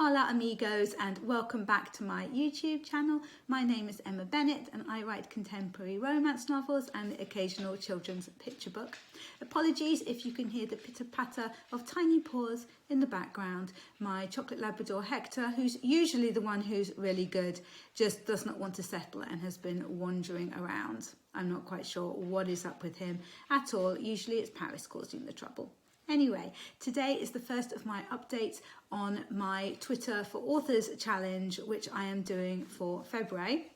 Hola amigos, and welcome back to my YouTube channel. My name is Emma Bennet and I write contemporary romance novels and the occasional children's picture book. Apologies if you can hear the pitter-patter of tiny paws in the background. My chocolate Labrador Hector, who's usually the one who's really good, just does not want to settle and has been wandering around. I'm not quite sure what is up with him at all. Usually it's Paris causing the trouble. Anyway, today is the first of my updates on my Twitter for Authors challenge, which I am doing for February.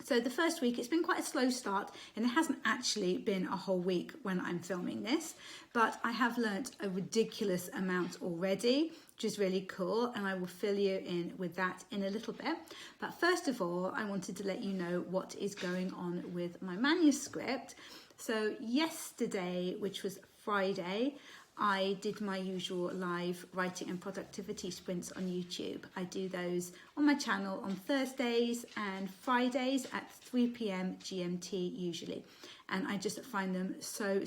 So the first week, it's been quite a slow start and it hasn't actually been a whole week when I'm filming this, but I have learnt a ridiculous amount already, which is really cool, and I will fill you in with that in a little bit. But first of all, I wanted to let you know what is going on with my manuscript. So yesterday, which was Friday, I did my usual live writing and productivity sprints on YouTube. I do those on my channel on Thursdays and Fridays at 3 p.m. GMT usually. And I just find them so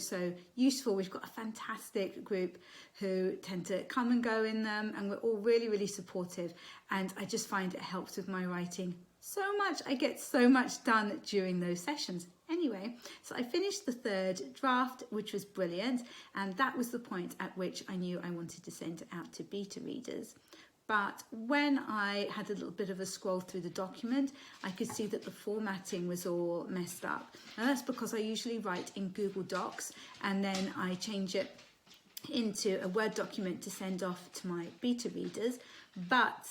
useful. We've got a fantastic group who tend to come and go in them, and we're all really supportive. And I just find it helps with my writing so much. I get so much done during those sessions. Anyway, so I finished the third draft, which was brilliant, and that was the point at which I knew I wanted to send it out to beta readers. But when I had a little bit of a scroll through the document, I could see that the formatting was all messed up. And that's because I usually write in Google Docs and then I change it into a Word document to send off to my beta readers. But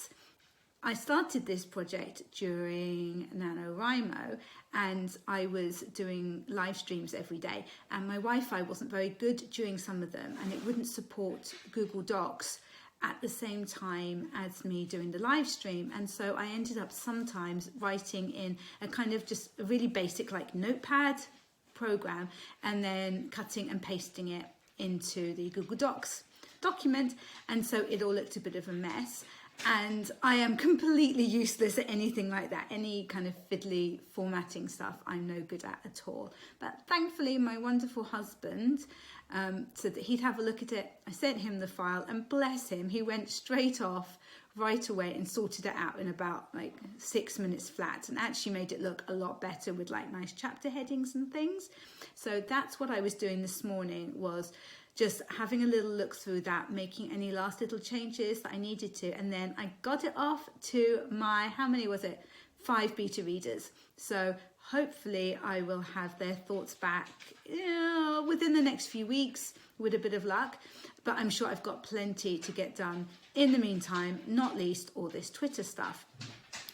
I started this project during NaNoWriMo and I was doing live streams every day, and my Wi-Fi wasn't very good during some of them and it wouldn't support Google Docs at the same time as me doing the live stream, and so I ended up sometimes writing in a kind of just a really basic like notepad program and then cutting and pasting it into the Google Docs document, and so it all looked a bit of a mess. And I am completely useless at anything like that. Any kind of fiddly formatting stuff I'm no good at all. But thankfully my wonderful husband said that he'd have a look at it. I sent him the file and bless him, he went straight off right away and sorted it out in about like 6 minutes flat, and actually made it look a lot better with like nice chapter headings and things. So that's what I was doing this morning, was just having a little look through that, making any last little changes that I needed to, and then I got it off to my, how many was it? 5 beta readers. So hopefully I will have their thoughts back within the next few weeks with a bit of luck, but I'm sure I've got plenty to get done in the meantime, not least all this Twitter stuff.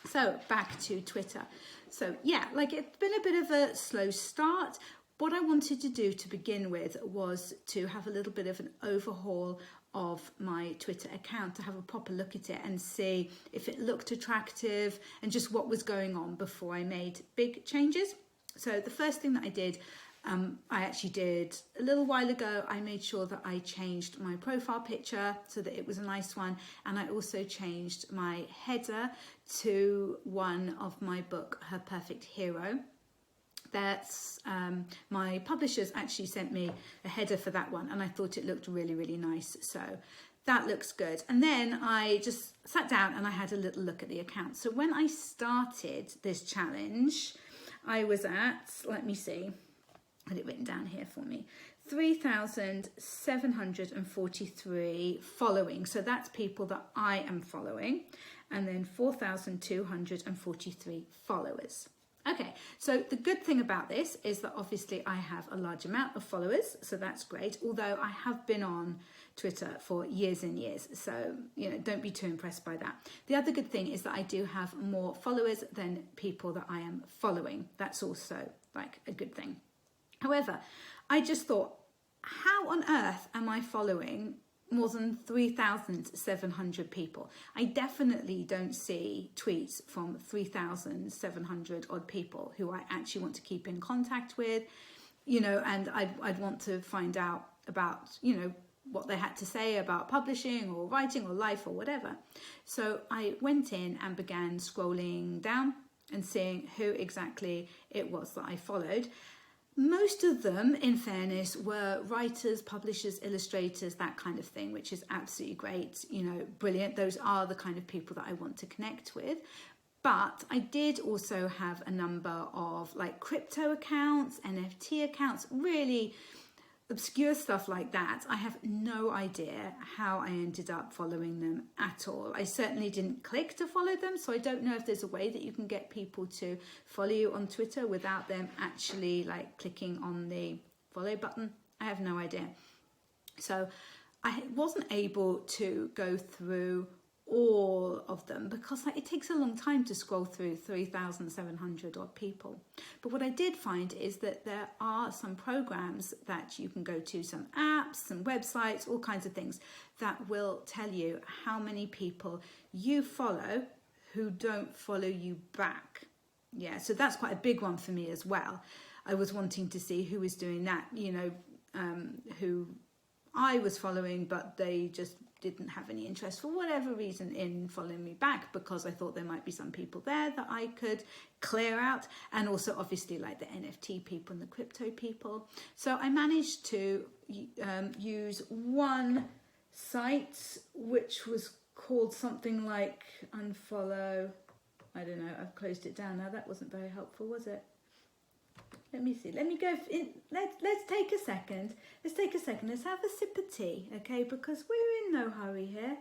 So back to Twitter. So yeah, like it's been a bit of a slow start. What I wanted to do to begin with was to have a little bit of an overhaul of my Twitter account, to have a proper look at it and see if it looked attractive and just what was going on before I made big changes. So the first thing that I did, I actually did a little while ago, I made sure that I changed my profile picture so that it was a nice one, and I also changed my header to one of my book, Her Perfect Hero. That's my publishers actually sent me a header for that one, and I thought it looked really nice, so that looks good. And then I just sat down and I had a little look at the account. So when I started this challenge, I was at, let me see, I had it written down here for me, 3,743 following. So that's people that I am following, and then 4,243 followers. Okay, so the good thing about this is that obviously I have a large amount of followers, so that's great, although I have been on Twitter for years and years, so don't be too impressed by that. The other good thing is that I do have more followers than people that I am following. That's also like a good thing. However, I just thought, how on earth am I following more than 3,700 people? I definitely don't see tweets from 3,700 odd people who I actually want to keep in contact with, and I'd want to find out about, what they had to say about publishing or writing or life or whatever. So I went in and began scrolling down and seeing who exactly it was that I followed. Most of them, in fairness, were writers, publishers, illustrators, that kind of thing, which is absolutely great, you know, brilliant. Those are the kind of people that I want to connect with. But I did also have a number of like crypto accounts, NFT accounts, really obscure stuff like that. I have no idea how I ended up following them at all. I certainly didn't click to follow them, so I don't know if there's a way that you can get people to follow you on Twitter without them actually like clicking on the follow button. I have no idea. So I wasn't able to go through all of them because like it takes a long time to scroll through 3,700 odd people. But what I did find is that there are some programs that you can go to, some apps, some websites, all kinds of things that will tell you how many people you follow who don't follow you back. Yeah, so that's quite a big one for me as well. I was wanting to see who was doing that, you know, who I was following, but they just didn't have any interest for whatever reason in following me back, because I thought there might be some people there that I could clear out, and also obviously like the NFT people and the crypto people. So I managed to use one site which was called something like unfollow. I don't know, I've closed it down now. That wasn't very helpful, was it? Let me see. Let me go in. Let's take a second. Let's take a second. Let's have a sip of tea, okay? Because we're in no hurry here.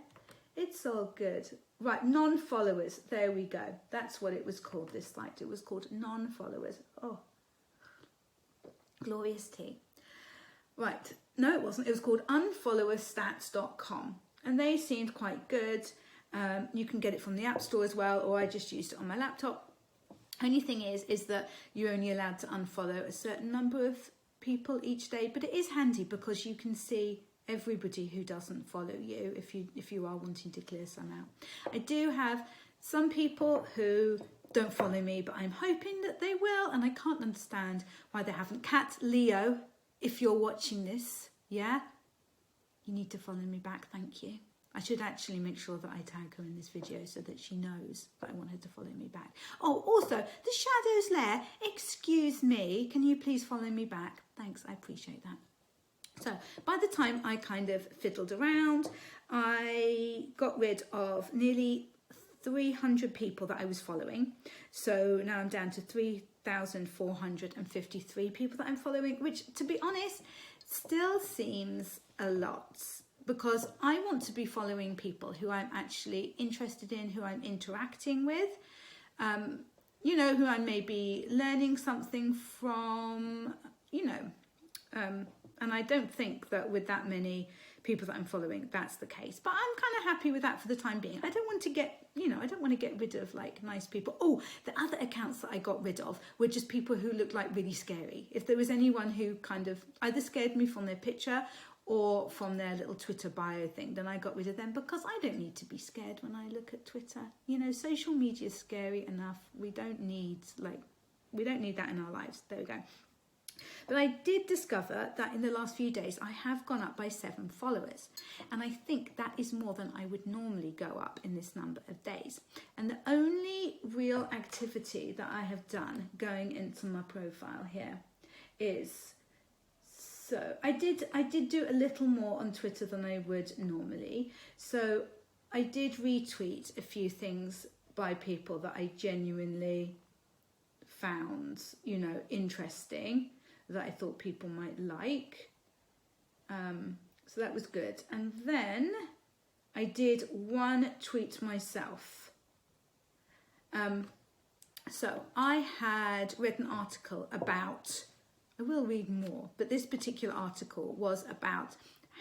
It's all good. Right, non-followers. There we go. That's what it was called, this site. It was called non-followers. Oh, glorious tea. Right. No, it wasn't. It was called unfollowerstats.com. And they seemed quite good. You can get it from the App Store as well, or I just used it on my laptop. Only thing is that you're only allowed to unfollow a certain number of people each day, but it is handy because you can see everybody who doesn't follow you if you are wanting to clear some out. I do have some people who don't follow me, but I'm hoping that they will, and I can't understand why they haven't. Kat Leo, if you're watching this, yeah, you need to follow me back, thank you. I should actually make sure that I tag her in this video so that she knows that I want her to follow me back. Oh, also, the Shadows Lair, excuse me, can you please follow me back? Thanks, I appreciate that. So, by the time I kind of fiddled around, I got rid of nearly 300 people that I was following. So now I'm down to 3,453 people that I'm following, which, to be honest, still seems a lot. Because I want to be following people who I'm actually interested in, who I'm interacting with, you know, who I may be learning something from, you know. And I don't think that with that many people that I'm following, that's the case. But I'm kind of happy with that for the time being. I don't want to get, you know, I don't want to get rid of like nice people. Oh, the other accounts that I got rid of were just people who looked like really scary. If there was anyone who kind of either scared me from their picture or from their little Twitter bio thing, then I got rid of them, because I don't need to be scared when I look at Twitter. You know, social media is scary enough. We don't need that in our lives. There we go. But I did discover that in the last few days, I have gone up by 7 followers. And I think that is more than I would normally go up in this number of days. And the only real activity that I have done going into my profile here is, so I did do a little more on Twitter than I would normally. So I did retweet a few things by people that I genuinely found, you know, interesting, that I thought people might like. So that was good. And then I did one tweet myself. So I had read an article about, I will read more, but this particular article was about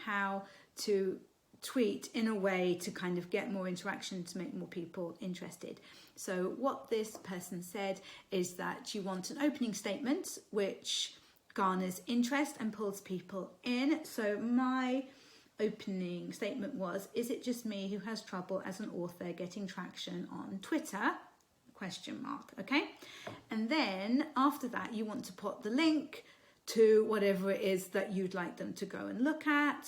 how to tweet in a way to kind of get more interaction, to make more people interested. So what this person said is that you want an opening statement which garners interest and pulls people in. So my opening statement was, is it just me who has trouble as an author getting traction on Twitter? ? Okay. And then after that, you want to put the link to whatever it is that you'd like them to go and look at,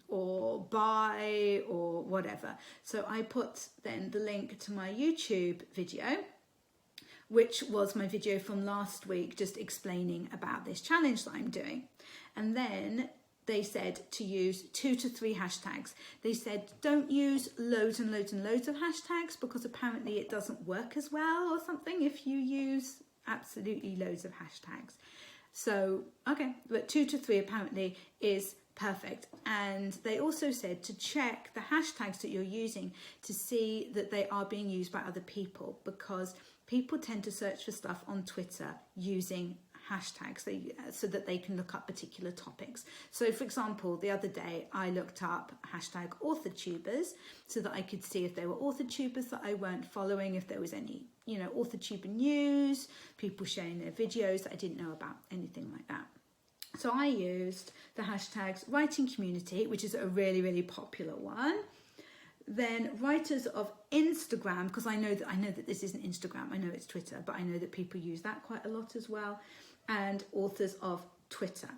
or buy, or whatever. So I put then the link to my YouTube video, which was my video from last week, just explaining about this challenge that I'm doing. And then they said to use 2 to 3 hashtags. They said don't use loads and loads and loads of hashtags because apparently it doesn't work as well or something if you use absolutely loads of hashtags. So, okay, but 2 to 3 apparently is perfect. And they also said to check the hashtags that you're using to see that they are being used by other people, because people tend to search for stuff on Twitter using hashtags so that they can look up particular topics. So for example, the other day I looked up hashtag authortubers so that I could see if there were authortubers that I weren't following, if there was any, you know, authortuber news, people sharing their videos that I didn't know about, anything like that. So I used the hashtags writing community, which is a really, really popular one. Then writers of Instagram, because I know that this isn't Instagram, I know it's Twitter, but I know that people use that quite a lot as well. And authors of Twitter.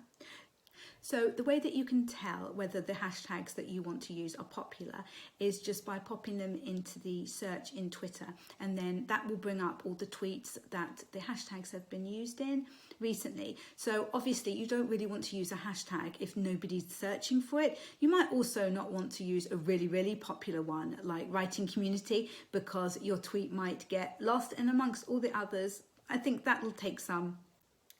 So the way that you can tell whether the hashtags that you want to use are popular is just by popping them into the search in Twitter, and then that will bring up all the tweets that the hashtags have been used in recently. So obviously you don't really want to use a hashtag if nobody's searching for it. You might also not want to use a really, really popular one like writing community, because your tweet might get lost in amongst all the others. I think that will take some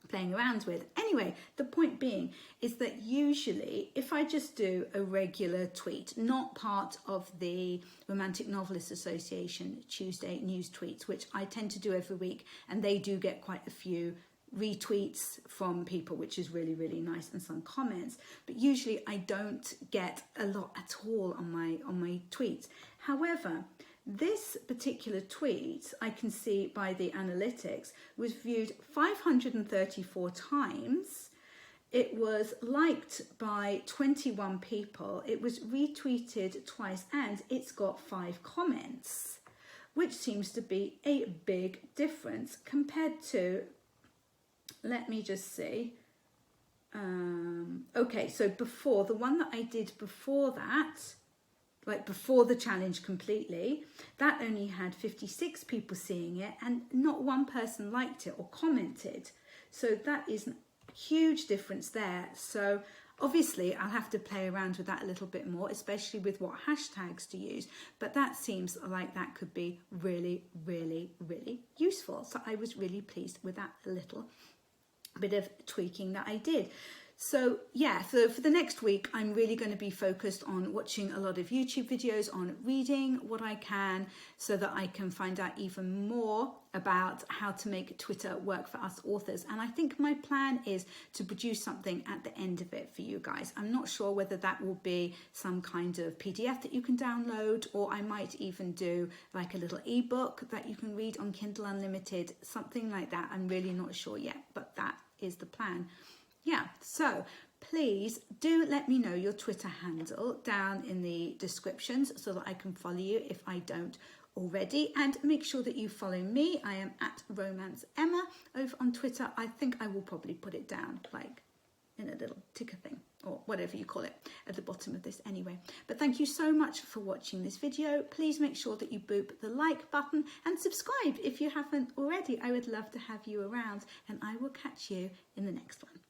playing around with. Anyway, the point being is that usually if I just do a regular tweet, not part of the Romantic Novelists Association Tuesday news tweets, which I tend to do every week, and they do get quite a few retweets from people, which is really, really nice, and some comments, but usually I don't get a lot at all on my tweets. However, this particular tweet, I can see by the analytics, was viewed 534 times. It was liked by 21 people. It was retweeted twice, and it's got 5 comments, which seems to be a big difference compared to, let me just see. Okay, so before, the one that I did before that, like before the challenge completely, that only had 56 people seeing it and not one person liked it or commented. So that is a huge difference there. So obviously I'll have to play around with that a little bit more, especially with what hashtags to use. But that seems like that could be really, really, really useful. So I was really pleased with that little bit of tweaking that I did. So yeah, so for the next week, I'm really going to be focused on watching a lot of YouTube videos, on reading what I can, so that I can find out even more about how to make Twitter work for us authors. And I think my plan is to produce something at the end of it for you guys. I'm not sure whether that will be some kind of PDF that you can download, or I might even do like a little ebook that you can read on Kindle Unlimited, something like that. I'm really not sure yet, but that is the plan. Yeah, so please do let me know your Twitter handle down in the descriptions so that I can follow you if I don't already, and make sure that you follow me. I am at Romance Emma over on Twitter. I think I will probably put it down like in a little ticker thing or whatever you call it at the bottom of this anyway. But thank you so much for watching this video. Please make sure that you boop the like button and subscribe if you haven't already. I would love to have you around, and I will catch you in the next one.